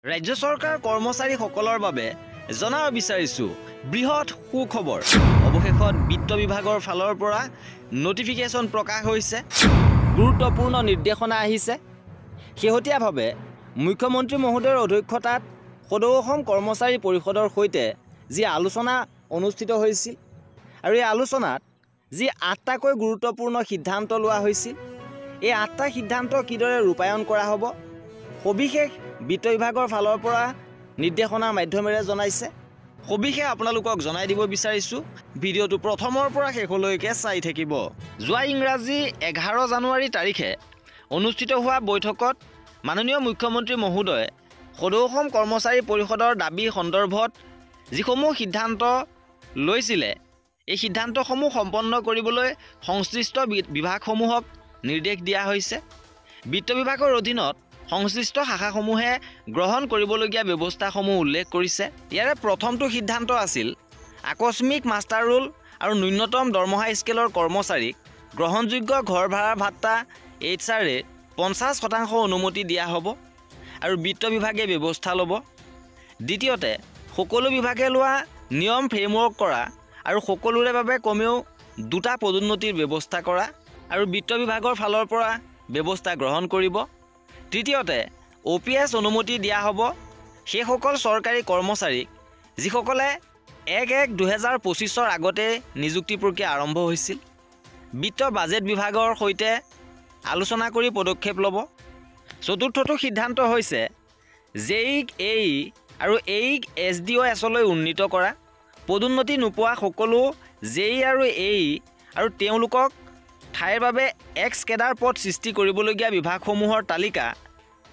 ৰাজ্য চৰকাৰ কৰ্মচাৰীসকলৰ বাবে জনাব বিচাৰিছো বৃহৎ সুখবৰ। অৱশেষত বিত্ত বিভাগৰ ফালৰ পৰা নটিফিকেশ্যন প্ৰকাশ হৈছে, গুৰুত্বপূৰ্ণ নিৰ্দেশনা আহিছে। শেহতীয়াভাৱে মুখ্যমন্ত্ৰী মহোদয়ৰ অধ্যক্ষতাত সদৌ অসম কৰ্মচাৰী পৰিষদৰ সৈতে যি আলোচনা অনুষ্ঠিত হৈছিল আৰু এই আলোচনাত যি 8টাকৈ গুৰুত্বপূৰ্ণ সিদ্ধান্ত লোৱা হৈছিল, এই 8টা সিদ্ধান্ত কিদৰে ৰূপায়ণ কৰা হ'ব সবিশেষ বিত্ত বিভাগৰ ফালৰ পৰা নিৰ্দেশনাৰ মাধ্যমেৰে জনাইছে। সবিশেষ আপোনালোকক জনাই দিব বিচাৰিছোঁ। ভিডিঅ'টো প্ৰথমৰ পৰা শেষলৈকে চাই থাকিব। যোৱা ইংৰাজী 11 জানুৱাৰী তাৰিখে অনুষ্ঠিত হোৱা বৈঠকত মাননীয় মুখ্যমন্ত্ৰী মহোদয়ে সদৌ অসম কৰ্মচাৰী পৰিষদৰ দাবী সন্দৰ্ভত যিসমূহ সিদ্ধান্ত লৈছিলে, এই সিদ্ধান্তসমূহ সম্পন্ন কৰিবলৈ সংশ্লিষ্ট বিভাগসমূহক নিৰ্দেশ দিয়া হৈছে। বিত্ত বিভাগৰ অধীনত সংশ্লিষ্ট শাখাসমূহে গ্ৰহণ কৰিবলগীয়া ব্যৱস্থাসমূহ উল্লেখ কৰিছে। ইয়াৰে প্ৰথমটো সিদ্ধান্ত আছিল আকস্মিক মাষ্টাৰ ৰোল আৰু ন্যূনতম দৰমহা স্কেলৰ কৰ্মচাৰীক গ্ৰহণযোগ্য ঘৰ ভাড়া ভাত্তা HRA 50% অনুমতি দিয়া হ'ব আৰু বিত্ত বিভাগে ব্যৱস্থা ল'ব। দ্বিতীয়তে, সকলো বিভাগে লোৱা নিয়ম ফ্ৰেমৱৰ্ক কৰা আৰু সকলোৰে বাবে কমেও 2টা পদোন্নতিৰ ব্যৱস্থা কৰা আৰু বিত্ত বিভাগৰ ফালৰ পৰা ব্যৱস্থা গ্ৰহণ কৰিব। তৃতীয়তে, OPS অনুমতি দিয়া হ'ব সেইসকল চৰকাৰী কৰ্মচাৰীক যিসকলে 1/1/2025 আগতে নিযুক্তি প্ৰক্ৰিয়া আৰম্ভ হৈছিল। বিত্ত বাজেট বিভাগৰ সৈতে আলোচনা কৰি পদক্ষেপ ল'ব। চতুৰ্থটো সিদ্ধান্ত হৈছে জেইক AE আৰু এইক SDOS-লৈ উন্নীত কৰা। পদোন্নতি নোপোৱা সকলো JE আৰু AE আৰু তেওঁলোকক ঠাইৰ বাবে এক্স কেডাৰ পদ সৃষ্টি কৰিবলগীয়া বিভাগসমূহৰ তালিকা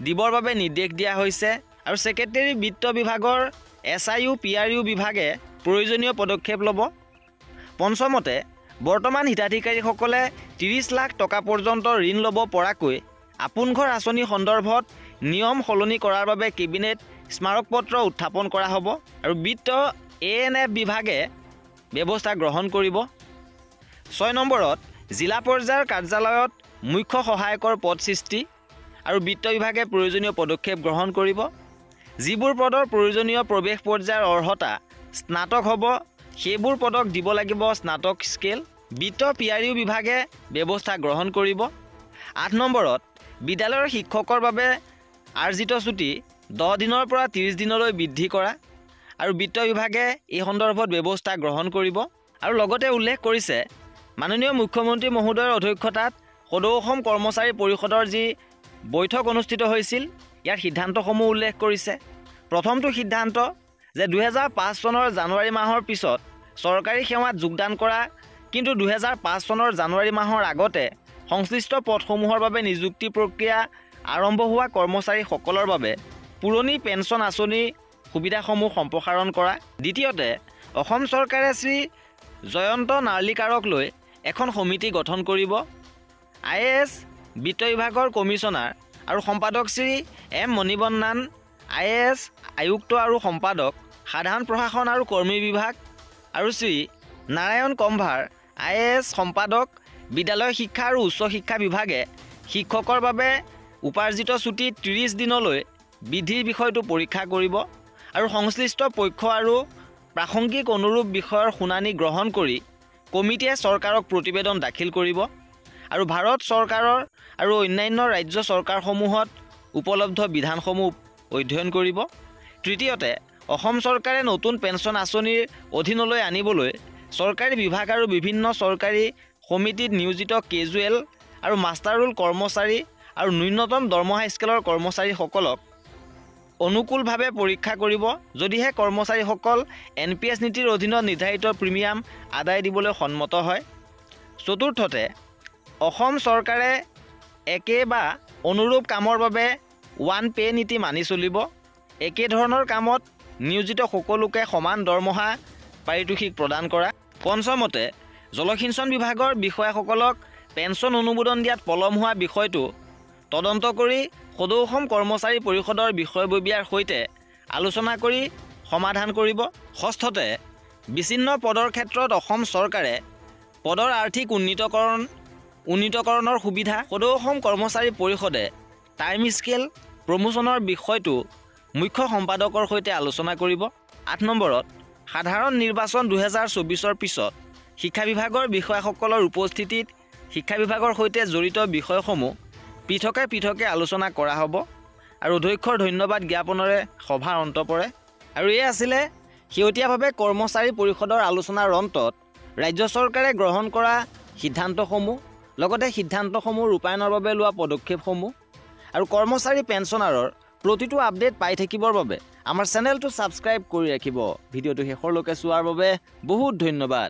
দিবৰ বাবে নিৰ্দেশ দিয়া হৈছে আৰু ছেক্ৰেটেৰী বিত্ত বিভাগৰ SIU PRU বিভাগে প্ৰয়োজনীয় পদক্ষেপ ল'ব। পঞ্চমতে, বৰ্তমান হিতাধিকাৰীসকলে 30 লাখ টকা পৰ্যন্ত ঋণ ল'ব পৰাকৈ আপোন ঘৰ আঁচনি সন্দৰ্ভত নিয়ম সলনি কৰাৰ বাবে কেবিনেট স্মাৰকপত্ৰ উত্থাপন কৰা হ'ব আৰু বিত্ত ANF বিভাগে ব্যৱস্থা গ্ৰহণ কৰিব। 6 নম্বৰত, জিলা পৰ্যায়ৰ কাৰ্যালয়ত মুখ্য সহায়কৰ পদ সৃষ্টি আৰু বিত্ত বিভাগে প্ৰয়োজনীয় পদক্ষেপ গ্ৰহণ কৰিব। যিবোৰ পদৰ প্ৰয়োজনীয় প্ৰৱেশ পৰ্যায়ৰ অৰ্হতা স্নাতক হ'ব, সেইবোৰ পদক দিব লাগিব স্নাতক স্কেল। বিত্ত PRU বিভাগে ব্যৱস্থা গ্ৰহণ কৰিব। 8 নম্বৰত, বিদ্যালয়ৰ শিক্ষকৰ বাবে আৰ্জিত ছুটি 10 দিনৰ পৰা 30 দিনলৈ বৃদ্ধি কৰা আৰু বিত্ত বিভাগে এই সন্দৰ্ভত ব্যৱস্থা গ্ৰহণ কৰিব। আৰু লগতে উল্লেখ কৰিছে, মাননীয় মুখ্যমন্ত্ৰী মহোদয়ৰ অধ্যক্ষতাত সদৌ অসম কৰ্মচাৰী পৰিষদৰ যি বৈঠক অনুষ্ঠিত হৈছিল, ইয়াৰ সিদ্ধান্তসমূহ উল্লেখ কৰিছে। প্ৰথমটো সিদ্ধান্ত যে 2005 চনৰ জানুৱাৰী মাহৰ পিছত চৰকাৰী সেৱাত যোগদান কৰা কিন্তু 2005 চনৰ জানুৱাৰী মাহৰ আগতে সংশ্লিষ্ট পদসমূহৰ বাবে নিযুক্তি প্ৰক্ৰিয়া আৰম্ভ হোৱা কৰ্মচাৰীসকলৰ বাবে পুৰণি পেঞ্চন আঁচনিৰ সুবিধাসমূহ সম্প্ৰসাৰণ কৰা। দ্বিতীয়তে, অসম চৰকাৰে শ্ৰী জয়ন্ত নাৰ্লিকাৰক লৈ এখন সমিতি গঠন কৰিব। IAS বিত্ত বিভাগৰ কমিশ্যনাৰ আৰু সম্পাদক শ্ৰী M মণিবন্নান, IAS আয়ুক্ত আৰু সম্পাদক সাধাৰণ প্ৰশাসন আৰু কৰ্মী বিভাগ আৰু শ্ৰী নাৰায়ণ কম্ভাৰ, IAS সম্পাদক বিদ্যালয় শিক্ষা আৰু উচ্চ শিক্ষা বিভাগে শিক্ষকৰ বাবে উপাৰ্জিত ছুটি 30 দিনলৈ বৃদ্ধিৰ বিষয়টো পৰীক্ষা কৰিব আৰু সংশ্লিষ্ট পক্ষ আৰু প্ৰাসংগিক অনুৰূপ বিষয়ৰ শুনানি গ্ৰহণ কৰি কমিটিয়ে চৰকাৰক প্ৰতিবেদন দাখিল কৰিব আৰু ভাৰত চৰকাৰৰ আৰু অন্যান্য ৰাজ্য চৰকাৰসমূহত উপলব্ধ বিধানসমূহ অধ্যয়ন কৰিব। তৃতীয়তে, অসম চৰকাৰে নতুন পেঞ্চন আঁচনিৰ অধীনলৈ আনিবলৈ চৰকাৰী বিভাগ আৰু বিভিন্ন চৰকাৰী সমিতিত নিয়োজিত কেজুৱেল আৰু মাষ্টাৰ ৰোল কৰ্মচাৰী আৰু ন্যূনতম দৰমহা স্কেলৰ কৰ্মচাৰীসকলক অনুকূলভাৱে পৰীক্ষা কৰিব। যদিহে কৰ্মচাৰীসকল NPS নীতিৰ অধীনত নিৰ্ধাৰিত প্ৰিমিয়াম আদায় দিবলৈ সন্মত হয়। চতুৰ্থতে, অসম চৰকাৰে একে বা অনুৰূপ কামৰ বাবে 1 পে নীতি মানি চলিব। একেধৰণৰ কামত নিয়োজিত সকলোকে সমান দৰমহা পাৰিতোষিক প্ৰদান কৰা। পঞ্চমতে, জলসিঞ্চন বিভাগৰ বিষয়াসকলক পেঞ্চন অনুমোদন দিয়াত পলম হোৱা বিষয়টো তদন্ত কৰি সদৌ অসম কৰ্মচাৰী পৰিষদৰ বিষয়ববীয়াৰ সৈতে আলোচনা কৰি সমাধান কৰিব। ষষ্ঠতে, বিচ্ছিন্ন পদৰ ক্ষেত্ৰত অসম চৰকাৰে পদৰ আৰ্থিক উন্নীতকৰণৰ সুবিধা। সদৌ অসম কৰ্মচাৰী পৰিষদে টাইম স্কেল প্ৰমোচনৰ বিষয়টো মুখ্য সম্পাদকৰ সৈতে আলোচনা কৰিব। 8 নম্বৰত সাধাৰণ নিৰ্বাচন 2024ৰ পিছত শিক্ষা বিভাগৰ বিষয়াসকলৰ উপস্থিতিত শিক্ষা বিভাগৰ সৈতে জড়িত বিষয়সমূহ পৃথকে আলোচনা কৰা হ'ব আৰু অধ্যক্ষৰ ধন্যবাদ জ্ঞাপনেৰে সভাৰ অন্ত পৰে। আৰু এই আছিলে শেহতীয়াভাৱে কৰ্মচাৰী পৰিষদৰ আলোচনাৰ অন্তত ৰাজ্য চৰকাৰে গ্ৰহণ কৰা সিদ্ধান্তসমূহ, লগতে সিদ্ধান্তসমূহ ৰূপায়ণৰ বাবে লোৱা পদক্ষেপসমূহ আৰু কৰ্মচাৰী পেঞ্চনাৰৰ প্ৰতিটো আপডেট পাই থাকিবৰ বাবে আমাৰ চেনেলটো ছাবস্ক্ৰাইব কৰি ৰাখিব। ভিডিঅ'টো শেষৰলৈকে চোৱাৰ বাবে বহুত ধন্যবাদ।